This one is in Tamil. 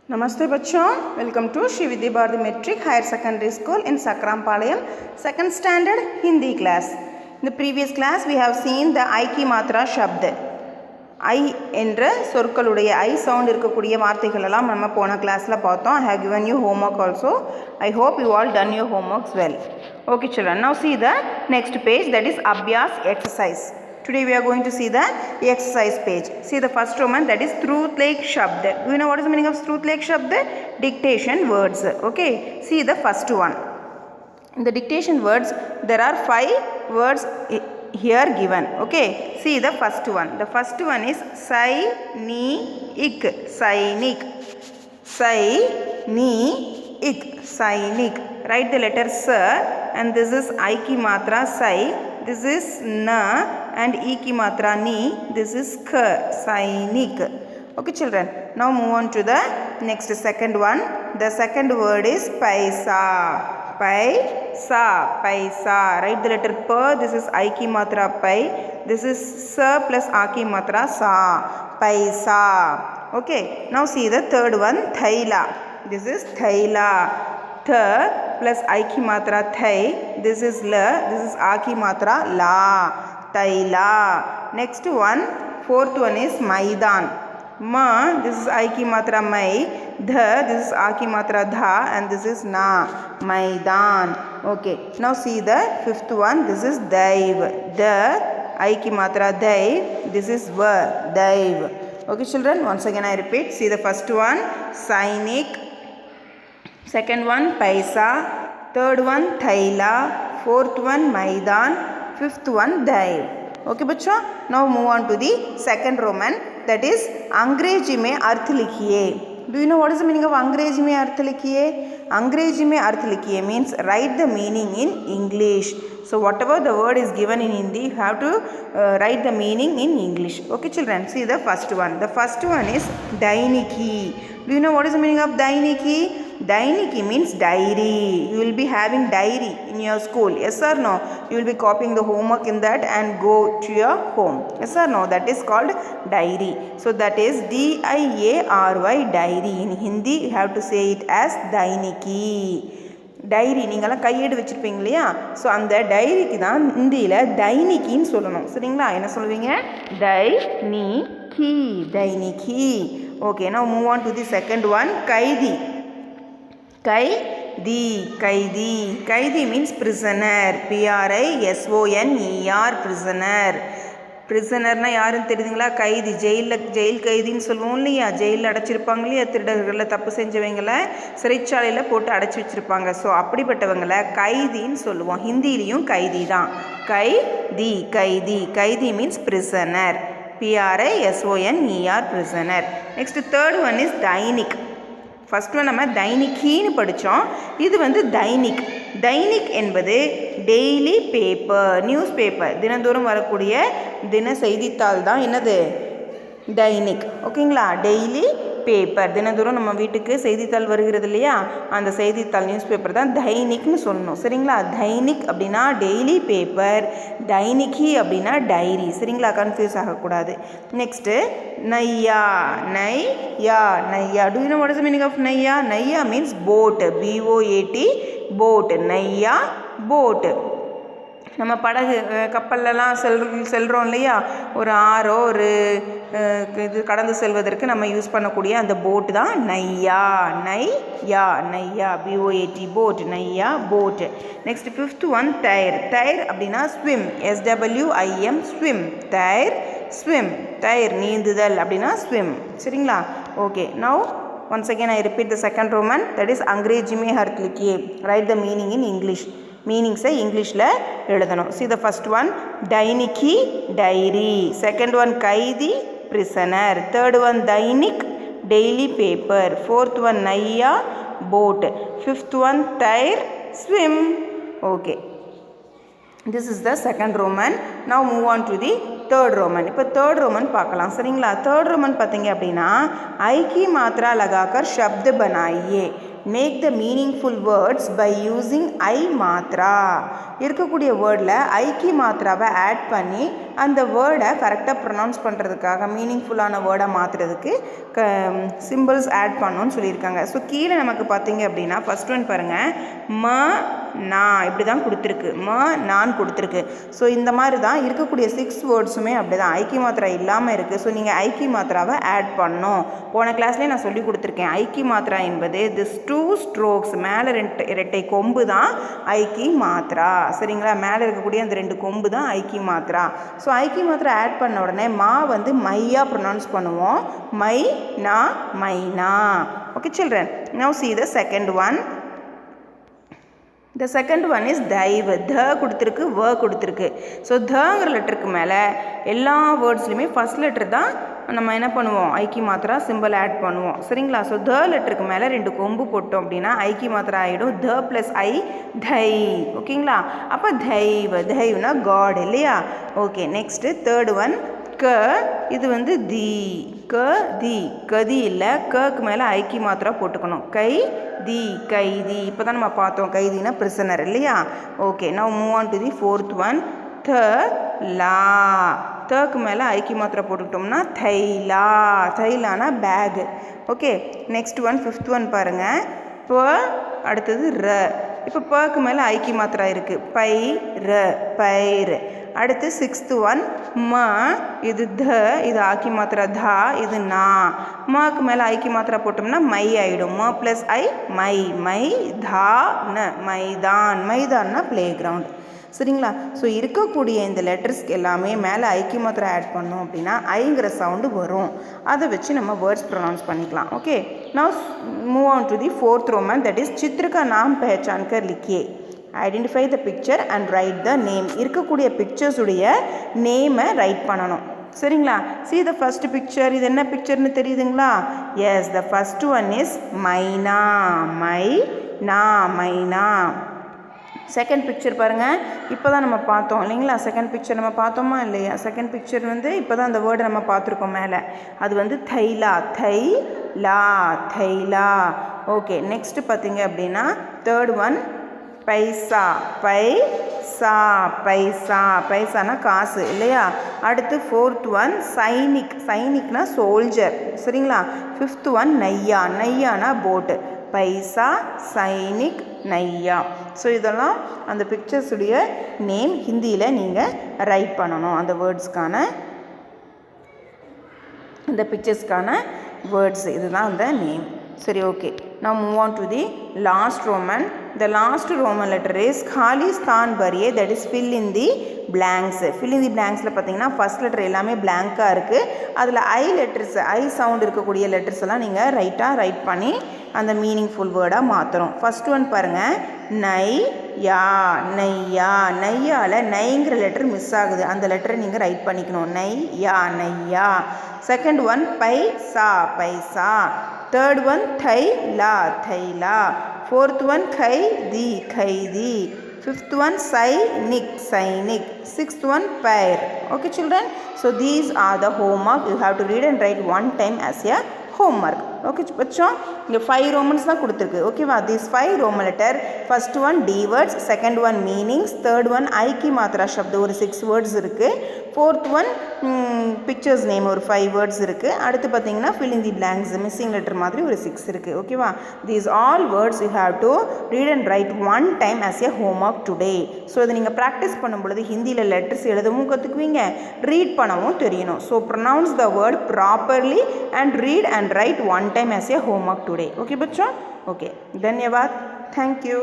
Namaste bachon, welcome to Shri Vidya Bharati Metric Higher Secondary School in Sakrampalayam, 2nd standard Hindi class. In the previous class we have seen the I ki matra shabd. I என்ற சொற்களுடைய I sound இருக்கக்கூடிய வார்த்தைகள் எல்லாம் நம்ம போன கிளாஸ்ல பார்த்தோம். I have given you homework also. I hope you all done your homeworks well. Okay children, now see the next page, that is Abhyas exercise. Today we are going to see the exercise page. See the first Roman, that is Truth Like Shabd. Do you know what is the meaning of Truth Like Shabd? Dictation words. Okay, see the first one. In the dictation words, there are 5 words here given. Okay, see the first one. The first one is Sainik. Sainik. Sainik. Sainik. Write the letter S, and this is I ki matra Sai. This is Na, and E ki matra Ni. This is K. Sainik. Okay children, now move on to the next second one. The second word is Paisa. Paisa. Paisa. Write the letter P. This is I ki matra Pai. This is Sa plus A ki matra Sa. Paisa. Okay, now see the third one, Thaila. This is Thaila. Tha plus I ki matra Thai. This is La. This is A ki matra La. Thaila. Next one, fourth one is Maidan. Ma, this is I ki matra Mai. Dha, this is A ki matra Dha, and this is Na. Maidan. Okay, now see the fifth one. This is Daiv. The I ki matra Daiv. This is Va. Daiv. Okay children, once again I repeat. See the first one, Sainik. Second one, Paisa. Third one, Thaila. Fourth one, Maidan. Fifth one, Daiv. Okay bachcho, now move on to the second Roman, that is Angreji mein arth likhiye. Do you know what is the meaning of Angreji mein arth likhiye? Angreji mein arth likhiye means write the meaning in English. So whatever the word is given in Hindi, you have to write the meaning in English. Okay children, see the first one. The first one is Dainiki. Do you know what is the meaning of Dainiki? Dainiki means diary. You will be having diary in your school. Yes or no? You will be copying the homework in that and go to your home. Yes or no? That is called diary. So that is D-I-A-R-Y, diary. In Hindi, you have to say it as Dainiki. Diary நீங்களாம் கையெடு வச்சுருப்பீங்க இல்லையா? ஸோ அந்த டைரிக்கு தான் ஹிந்தியில் தைனிக்கின்னு சொல்லணும். சரிங்களா? என்ன சொல்லுவீங்க? தைனிகி. தைனிகி. Okay, now move on to the second one, கைதி. கைதி. கைதி. கைதி means prisoner. P-R-I-S-O-N-E-R, prisoner. பிரிசனர்னா யாருன்னு தெரியுதுங்களா? கைதி. ஜெயில் கைதின்னு சொல்லுவோம் இல்லையா? ஜெயிலில் அடைச்சிருப்பாங்க இல்லையா? திருடர்களில் தப்பு செஞ்சவங்களை சிறைச்சாலையில் போட்டு அடைச்சி வச்சுருப்பாங்க. ஸோ அப்படிப்பட்டவங்களை கைதின்னு சொல்லுவோம். ஹிந்திலையும் கைதி தான். கைதி. கைதி. கைதி means prisoner. P-R-I-S-O-N-E-R, prisoner. Next third one is Dainik. First one நம்ம தைனிக்கின்னு படித்தோம். இது வந்து தைனிக். தைனிக் என்பது டெய்லி பேப்பர், நியூஸ் பேப்பர், தினந்தோறும் வரக்கூடிய தின செய்தித்தாள் தான் என்னது? தைனிக். ஓகேங்களா? டெய்லி பேப்பர், தினந்தோறும் நம்ம வீட்டுக்கு செய்தித்தாள் வருகிறது இல்லையா? அந்த செய்தித்தாள் நியூஸ் பேப்பர் தான் தைனிக்னு சொல்லணும். சரிங்களா? தைனிக் அப்படின்னா டெய்லி பேப்பர், தைனிக்கி அப்படின்னா டைரி. சரிங்களா? கன்ஃபியூஸ் ஆகக்கூடாது. நெக்ஸ்ட்டு நையா. நையா. நையா. Do you know what is the meaning of நையா? நையா means boat. B-O-A-T, boat. நையா, boat. நம்ம படகு கப்பல்லலாம் செல்கிறோம் இல்லையா? ஒரு ஆறோ ஒரு இது கடந்து செல்வதற்கு நம்ம யூஸ் பண்ணக்கூடிய அந்த போட்டு தான் நையா. நையா. நையா. B-O-A-T, boat. நையா, boat. நெக்ஸ்ட் ஃபிஃப்த் ஒன், தயிர். தயிர் அப்படின்னா ஸ்விம். S-W-I-M, swim. தயிர், swim. தயிர் நீந்துதல் அப்படின்னா swim. சரிங்களா? Okay, now once again I repeat the second Roman, that is Angreji mein arth likhiye. Write the meaning in English. மீனிங்ஸை இங்கிலீஷில் எழுதணும். See the first one, டைனிக்கி, டைரி. செகண்ட் ஒன், கைதி, பிரிசனர். தேர்ட் ஒன், தைனிக், டெய்லி பேப்பர். ஃபோர்த் ஒன், நையா, போட். ஃபிஃப்த் ஒன், தயிர், swim. Okay, this is the second Roman. Now move on to the third Roman. இப்போ third Roman பார்க்கலாம். சரிங்களா? third Roman பார்த்தீங்க அப்படின்னா I की मात्रा लगाकर शब्द बनाइए. Make the meaningful words by using I matra. இருக்கக்கூடிய வேர்டில் ஐக்கி மாத்திராவை ஆட் பண்ணி அந்த வேர்டை கரெக்டாக ப்ரொனவுன்ஸ் பண்ணுறதுக்காக மீனிங்ஃபுல்லான வேர்டை மாற்றுறதுக்கு சிம்பிள்ஸ் ஆட் பண்ணணும்னு சொல்லியிருக்காங்க. ஸோ கீழே நமக்கு பார்த்தீங்க அப்படின்னா ஃபர்ஸ்ட் ஒன் பாருங்கள், ம நா இப்படி தான் கொடுத்துருக்கு, ம நான் கொடுத்துருக்கு. ஸோ இந்த மாதிரி தான் இருக்கக்கூடிய 6 வேர்ட்ஸுமே அப்படி தான் ஐக்கி மாத்திரா இல்லாமல் இருக்குது. ஸோ நீங்கள் ஐக்கி மாத்திராவை ஆட் பண்ணணும். போன கிளாஸ்லேயே நான் சொல்லி கொடுத்துருக்கேன். ஐக்கி மாத்திரா என்பது திஸ் 2 ஸ்ட்ரோக்ஸ், மேலே இரட்டை கொம்பு தான் ஐக்கி மாத்திரா. சரிங்களா, மேலே இருக்கக்கூடிய அந்த 2 கொம்பு தான் ஐக்கி மாத்திரா. ஸோ ஐக்கி மாத்திரா ஆட் பண்ண உடனே மா வந்து மையாக ப்ரொனவுன்ஸ் பண்ணுவோம், மை நா மைனா. Okay children, now see the second one. The second one is தயவு. த கொடுத்துருக்கு, வ கொடுத்துருக்கு. ஸோ தங்கிற லெட்டருக்கு மேலே எல்லா வேர்ட்ஸ்லையுமே ஃபஸ்ட் லெட்டர் தான் நம்ம என்ன பண்ணுவோம், ஐக்கி மாத்திரா சிம்பிள் ஆட் பண்ணுவோம். சரிங்களா, ஸோ த லெட்டருக்கு மேலே 2 கொம்பு போட்டோம் அப்படின்னா ஐக்கி மாத்திரா ஆகிடும். த ப்ளஸ் ஐ தை. ஓகேங்களா, அப்போ தெய்வ, தெய்வனா காட் இல்லையா. ஓகே, நெக்ஸ்ட்டு தேர்ட் ஒன் க. இது வந்து தி, க தி, கதி இல்லை, கக்கு மேலே ஐக்கி மாத்திரா போட்டுக்கணும். கை தி, கைதி. இப்போ தான் நம்ம பார்த்தோம் கைதினா பிரிசனர் இல்லையா. Okay, now move on to the fourth one. த லா, தக்கு மேலே ஐக்கி மாத்திரா போட்டுக்கிட்டோம்னா தைலா, தைலானா bag. Okay, next one fifth one பாருங்கள், ப அடுத்தது ர. இப்போ பக்கு மேலே ஐக்கி மாத்திரா இருக்குது, பை ர பயிர். அடுத்து சிக்ஸ்த் ஒன் ம. இது த, இது ஆக்கி மாத்திரா தா, இது நா. மக்கு மேலே ஐக்கி மாத்திரா போட்டோம்னா மை ஆகிடும். ம ப்ளஸ் ஐ மை, மை தா ந மைதான். மைதான்னா ப்ளே கிரவுண்ட். சரிங்களா, ஸோ இருக்கக்கூடிய இந்த லெட்டர்ஸ்க்கு எல்லாமே மேலே ஐக்கி மாத்திரா ஆட் பண்ணோம் அப்படின்னா ஐங்கிற சவுண்டு வரும். அதை வச்சு நம்ம வேர்ட்ஸ் ப்ரொனவுன்ஸ் பண்ணிக்கலாம். Okay, now move on to the fourth Roman, that is சித்திர का नाम पहचान कर लिखिए. Identify the picture and right the name. இருக்கக்கூடிய பிக்சர்ஸுடைய நேமை ரைட் பண்ணணும். சரிங்களா, see the first picture. இது என்ன பிக்சர்னு தெரியுதுங்களா? Yes, the first one is myna, மை நா மைனா. செகண்ட் பிக்சர் பாருங்கள், இப்போ தான் நம்ம பார்த்தோம் இல்லைங்களா. செகண்ட் பிக்சர் நம்ம பார்த்தோமா இல்லையா? செகண்ட் பிக்சர் வந்து இப்போ தான் அந்த வேர்டை நம்ம பார்த்துருக்கோம் மேலே. அது வந்து தைலா, தை லா தைலா. ஓகே, நெக்ஸ்ட்டு பார்த்தீங்க அப்படின்னா தேர்ட் ஒன் பைசா, பைசா பைசா, பைசானா காசு இல்லையா. அடுத்து ஃபோர்த் ஒன் சைனிக், சைனிக்னா சோல்ஜர். சரிங்களா, ஃபிஃப்த் ஒன் நையா, நையானா போட்டு. பைசா, சைனிக், நையா. ஸோ இதெல்லாம் அந்த பிக்சர்ஸுடைய நேம் ஹிந்தியில் நீங்கள் ரைட் பண்ணணும். அந்த வேர்ட்ஸ்க்கான, அந்த பிக்சர்ஸ்க்கான வேர்ட்ஸ் இதுதான் அந்த நேம். சரி, okay, now move on to the last Roman. The last Roman letter is khali sthan bariye, that is fill in the blanks. fill in the blanksல பார்த்தீங்கன்னா ஃபர்ஸ்ட் லெட்டர் எல்லாமே blank-ஆ இருக்குது. அதில் ஐ லெட்டர்ஸ், ஐ சவுண்ட் இருக்கக்கூடிய லெட்டர்ஸ் எல்லாம் நீங்கள் ரைட் பண்ணி அந்த மீனிங்ஃபுல் வேர்டாக மாற்றுறோம். ஃபர்ஸ்ட் ஒன் பாருங்கள், நை யா, நையா. நையால் நைங்கிற லெட்டர் மிஸ் ஆகுது, அந்த லெட்டரை நீங்கள் ரைட் பண்ணிக்கணும். நை யா, நையா. Second one paisa, paisa. Third one தைலா, தைலா. fourth one கைதி, கைதி. fifth one sainik, sainik. sixth one pair. Okay children, so these are the homework. You have to read and write one time as a homework. Okay பச்சோம், இங்கே 5 ரோமன்ஸ் தான் கொடுத்துருக்கு. ஓகேவா, these 5 Roman letter. First one the words, second one meanings, third one ஐக்கி மாத்திரா சப்து ஒரு 6 வேர்ட்ஸ் இருக்குது. ஃபோர்த் ஒன் பிக்சர்ஸ் நேம் ஒரு 5 வேர்ட்ஸ் இருக்குது. அடுத்து பார்த்தீங்கன்னா fill in the blanks, missing letter மாதிரி ஒரு 6 இருக்குது. ஓகேவா, these all words you have to read and write one time as a homework today. So இதை நீங்கள் ப்ராக்டிஸ் பண்ணும் பொழுது ஹிந்தியில் லெட்டர்ஸ் எழுதவும் கற்றுக்குவீங்க, ரீட் பண்ணவும் தெரியணும். So pronounce the word properly and read and write one time as a homework today. Okay bachcho, okay, धन्यवाद, thank you.